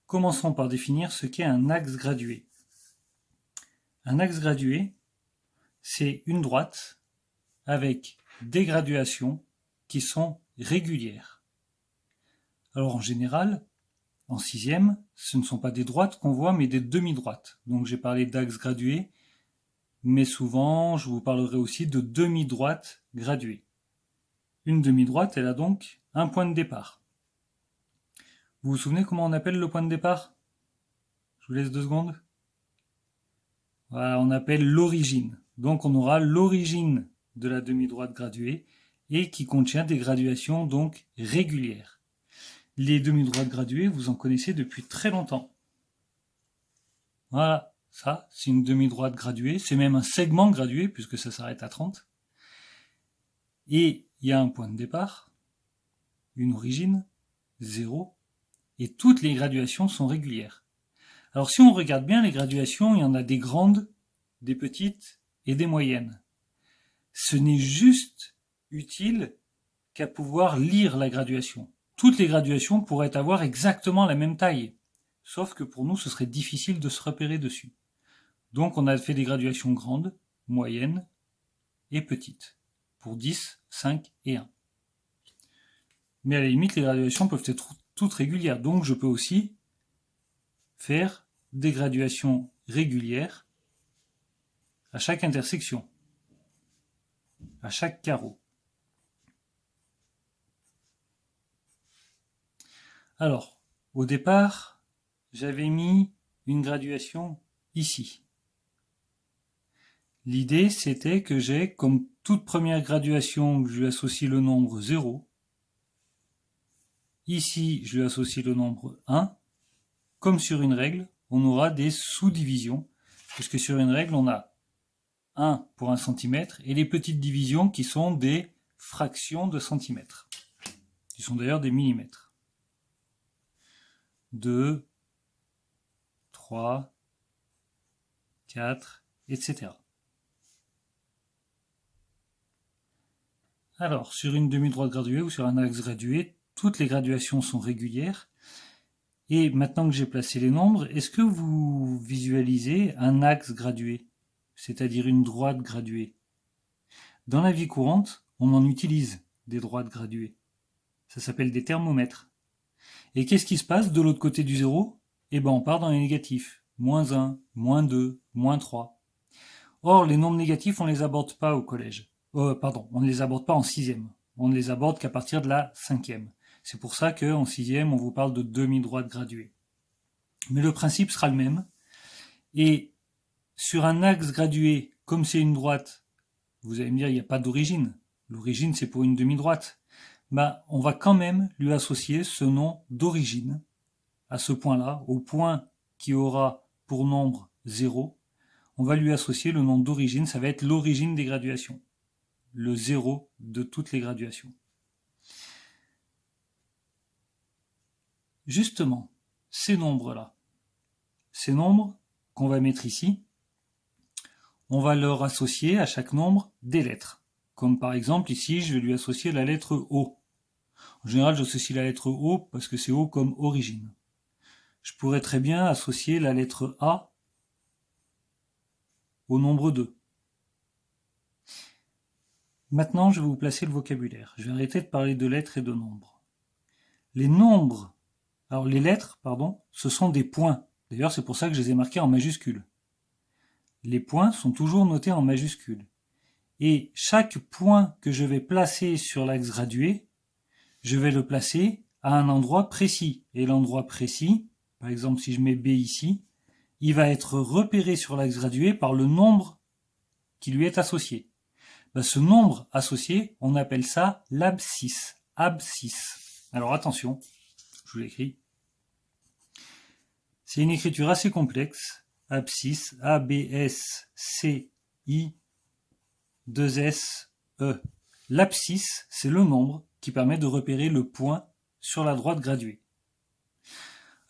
Commençons par définir ce qu'est un axe gradué. Un axe gradué, c'est une droite avec des graduations qui sont régulières. Alors en général, en sixième, ce ne sont pas des droites qu'on voit, mais des demi-droites. Donc j'ai parlé d'axe gradué, mais souvent je vous parlerai aussi de demi-droite graduée. Une demi-droite, elle a donc un point de départ. Vous vous souvenez comment on appelle le point de départ? Je vous laisse 2 secondes. Voilà, on appelle l'origine. Donc on aura l'origine de la demi-droite graduée et qui contient des graduations donc régulières. Les demi-droites graduées, vous en connaissez depuis très longtemps. Voilà, ça, c'est une demi-droite graduée. C'est même un segment gradué puisque ça s'arrête à 30. Et il y a un point de départ, une origine, 0, et toutes les graduations sont régulières. Alors si on regarde bien les graduations, il y en a des grandes, des petites et des moyennes. Ce n'est juste utile qu'à pouvoir lire la graduation. Toutes les graduations pourraient avoir exactement la même taille, sauf que pour nous ce serait difficile de se repérer dessus. Donc on a fait des graduations grandes, moyennes et petites, pour 10, 5 et 1. Mais à la limite, les graduations peuvent être toutes régulières, donc je peux aussi faire des graduations régulières à chaque intersection, à chaque carreau. Alors, au départ, j'avais mis une graduation ici. L'idée, c'était que j'ai, comme toute première graduation, je lui associe le nombre 0. Ici, je lui associe le nombre 1. Comme sur une règle, on aura des sous-divisions, puisque sur une règle, on a 1 pour 1 cm, et les petites divisions qui sont des fractions de centimètres, qui sont d'ailleurs des millimètres. 2, 3, 4, etc. Alors, sur une demi-droite graduée ou sur un axe gradué, toutes les graduations sont régulières. Et maintenant que j'ai placé les nombres, est-ce que vous visualisez un axe gradué, c'est-à-dire une droite graduée? Dans la vie courante, on en utilise des droites graduées. Ça s'appelle des thermomètres. Et qu'est-ce qui se passe de l'autre côté du zéro? Eh ben, on part dans les négatifs. Moins 1, moins 2, moins 3. Or, les nombres négatifs, on ne les aborde pas au collège. On ne les aborde pas en sixième. On ne les aborde qu'à partir de la cinquième. C'est pour ça qu'en sixième, on vous parle de demi-droite graduée. Mais le principe sera le même. Et sur un axe gradué, comme c'est une droite, vous allez me dire, il n'y a pas d'origine. L'origine, c'est pour une demi-droite. Ben, on va quand même lui associer ce nom d'origine à ce point-là, au point qui aura pour nombre 0. On va lui associer le nom d'origine, ça va être l'origine des graduations. Le 0 de toutes les graduations. Justement, ces nombres-là, ces nombres qu'on va mettre ici, on va leur associer à chaque nombre des lettres. Comme par exemple ici, je vais lui associer la lettre O. En général, j'associe la lettre O parce que c'est O comme origine. Je pourrais très bien associer la lettre A au nombre 2. Maintenant, je vais vous placer le vocabulaire. Je vais arrêter de parler de lettres et de nombres. Les lettres, ce sont des points. D'ailleurs, c'est pour ça que je les ai marqués en majuscules. Les points sont toujours notés en majuscules. Et chaque point que je vais placer sur l'axe gradué, je vais le placer à un endroit précis. Et l'endroit précis, par exemple si je mets B ici, il va être repéré sur l'axe gradué par le nombre qui lui est associé. Ce nombre associé, on appelle ça l'abscisse. Abscisse. Alors attention, je vous l'écris. C'est une écriture assez complexe. Abscisse, A-B-S-C-I, 2-S-E. L'abscisse, c'est le nombre qui permet de repérer le point sur la droite graduée.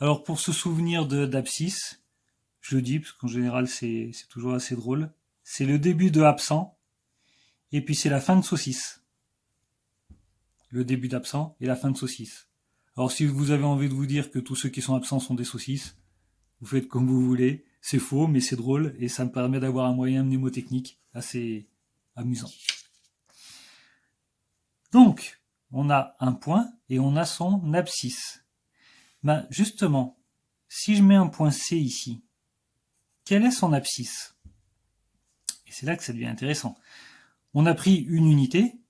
Alors pour se souvenir d'abscisse, je le dis parce qu'en général c'est toujours assez drôle, c'est le début de absent et puis c'est la fin de saucisse. Le début d'absent et la fin de saucisse. Alors si vous avez envie de vous dire que tous ceux qui sont absents sont des saucisses, vous faites comme vous voulez. C'est faux, mais c'est drôle et ça me permet d'avoir un moyen mnémotechnique assez amusant. Donc, on a un point et on a son abscisse. Ben, justement, si je mets un point C ici, quel est son abscisse? Et c'est là que ça devient intéressant. On a pris une unité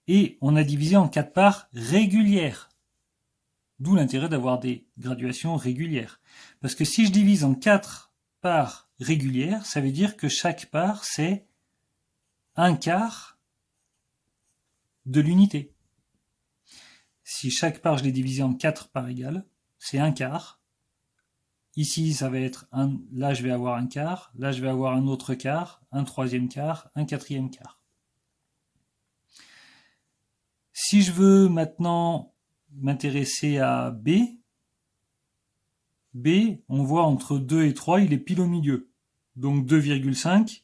et on a divisé en 4 parts régulières. D'où l'intérêt d'avoir des graduations régulières. Parce que si je divise en 4 parts régulières, ça veut dire que chaque part, c'est un quart de l'unité. Si chaque part, je l'ai divisé en 4 parts égales, c'est un quart. Ici, ça va être là, je vais avoir un quart. Là, je vais avoir un autre quart, un troisième quart, un quatrième quart. Si je veux maintenant m'intéresser à B, on voit entre 2 et 3, il est pile au milieu. Donc 2,5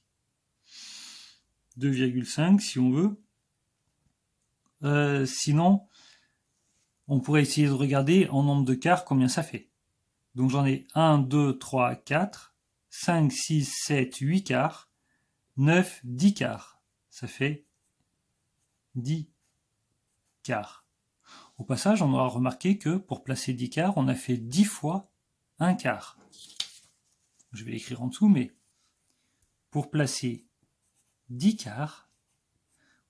si on veut. Sinon, on pourrait essayer de regarder en nombre de quarts combien ça fait. Donc j'en ai 1, 2, 3, 4, 5, 6, 7, 8 quarts, 9, 10 quarts. Ça fait 10 quarts. Au passage, on aura remarqué que pour placer 10 quarts, on a fait 10 fois un quart. Je vais l'écrire en dessous, mais pour placer 10 quarts,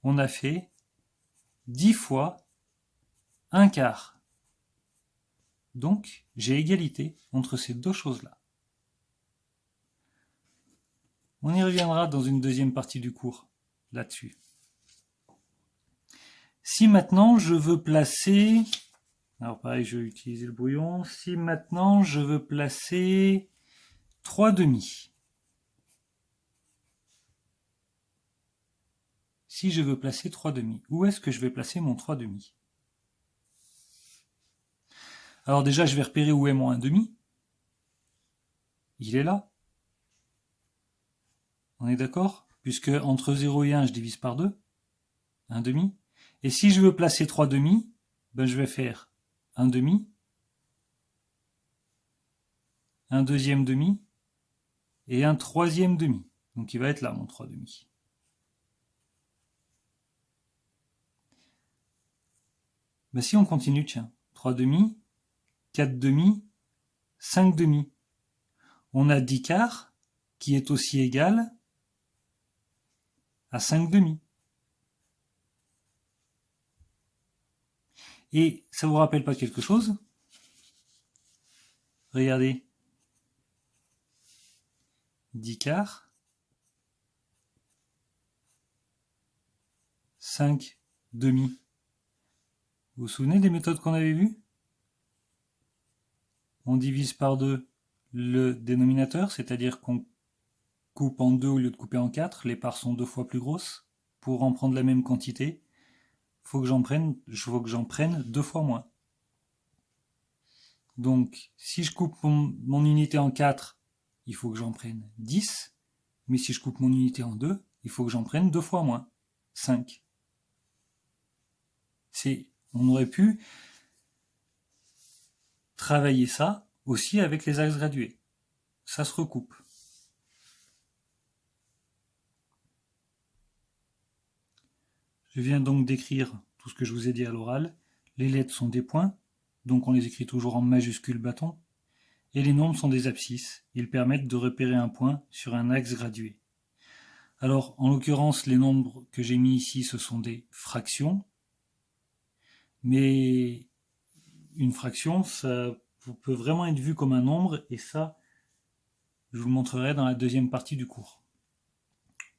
on a fait 10 fois un quart. Donc, j'ai égalité entre ces deux choses-là. On y reviendra dans une deuxième partie du cours, là-dessus. Si maintenant je veux placer... Alors pareil, je vais utiliser le brouillon. Si maintenant je veux placer 3 demi. Si je veux placer 3 demi, où est-ce que je vais placer mon 3 demi? Alors déjà, je vais repérer où est mon 1 demi. Il est là. On est d'accord? Puisque entre 0 et 1, je divise par 2. 1 demi. Et si je veux placer 3 demi, ben je vais faire 1 demi, un deuxième demi et un troisième demi. Donc il va être là, mon 3 demi. Ben si on continue, tiens, 3 demi, 4 demi, 5 demi. On a 10 quarts qui est aussi égal à 5 demi. Et ça vous rappelle pas quelque chose? Regardez. 10 quarts, 5 demi. Vous vous souvenez des méthodes qu'on avait vues? On divise par 2 le dénominateur, c'est-à-dire qu'on coupe en 2 au lieu de couper en 4, les parts sont 2 fois plus grosses. Pour en prendre la même quantité, il faut que j'en prenne 2 fois moins. Donc, si je coupe mon unité en 4, il faut que j'en prenne 10. Mais si je coupe mon unité en 2, il faut que j'en prenne 2 fois moins. 5. On aurait pu travailler ça aussi avec les axes gradués. Ça se recoupe. Je viens donc d'écrire tout ce que je vous ai dit à l'oral. Les lettres sont des points, donc on les écrit toujours en majuscule bâton. Et les nombres sont des abscisses. Ils permettent de repérer un point sur un axe gradué. Alors, en l'occurrence, les nombres que j'ai mis ici, ce sont des fractions. Mais une fraction, ça peut vraiment être vu comme un nombre, et ça, je vous le montrerai dans la deuxième partie du cours.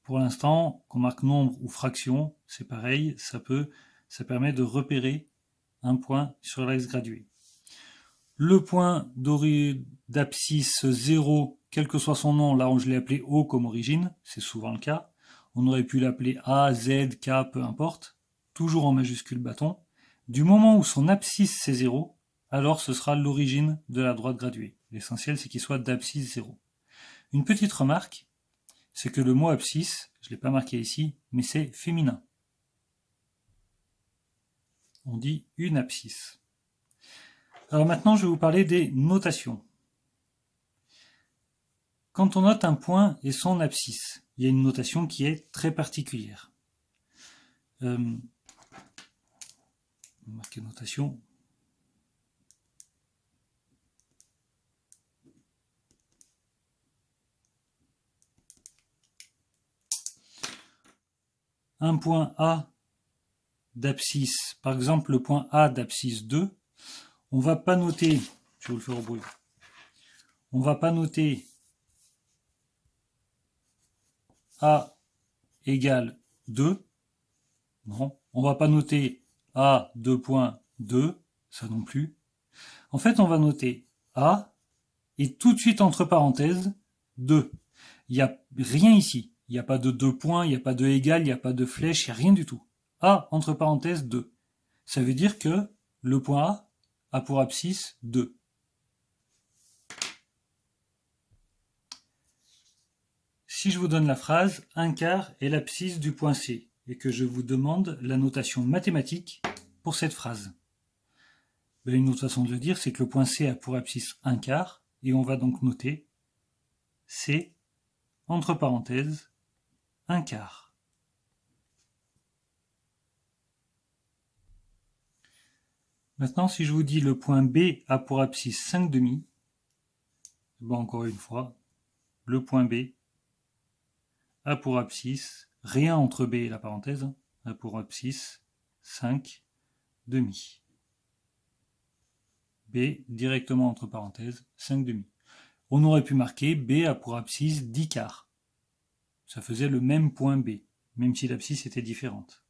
Pour l'instant, qu'on marque nombre ou fraction, c'est pareil, ça permet de repérer un point sur l'axe gradué. Le point d'abscisse 0, quel que soit son nom, là où je l'ai appelé O comme origine, c'est souvent le cas. On aurait pu l'appeler A, Z, K, peu importe, toujours en majuscule bâton. Du moment où son abscisse c'est 0, alors ce sera l'origine de la droite graduée. L'essentiel c'est qu'il soit d'abscisse 0. Une petite remarque, c'est que le mot abscisse, je ne l'ai pas marqué ici, mais c'est féminin. On dit une abscisse. Alors maintenant, je vais vous parler des notations. Quand on note un point et son abscisse, il y a une notation qui est très particulière. Marquer notation. Un point A d'abscisse, par exemple le point A d'abscisse 2, on va pas noter, je vais vous le faire au bruit, on va pas noter A égale 2, non, on va pas noter A 2.2, ça non plus. En fait, on va noter A et tout de suite entre parenthèses 2. Il n'y a rien ici. Il n'y a pas de 2 points, il n'y a pas de égal, il n'y a pas de flèche, il n'y a rien du tout. A entre parenthèses 2. Ça veut dire que le point A a pour abscisse 2. Si je vous donne la phrase « un quart est l'abscisse du point C » et que je vous demande la notation mathématique pour cette phrase, une autre façon de le dire, c'est que le point C a pour abscisse un quart et on va donc noter C entre parenthèses un quart. Maintenant, si je vous dis le point B a pour abscisse 5 demi, bon, encore une fois, le point B a pour abscisse, rien entre B et la parenthèse, a pour abscisse 5 demi. B directement entre parenthèses, 5 demi. On aurait pu marquer B a pour abscisse 10 quarts. Ça faisait le même point B, même si l'abscisse était différente.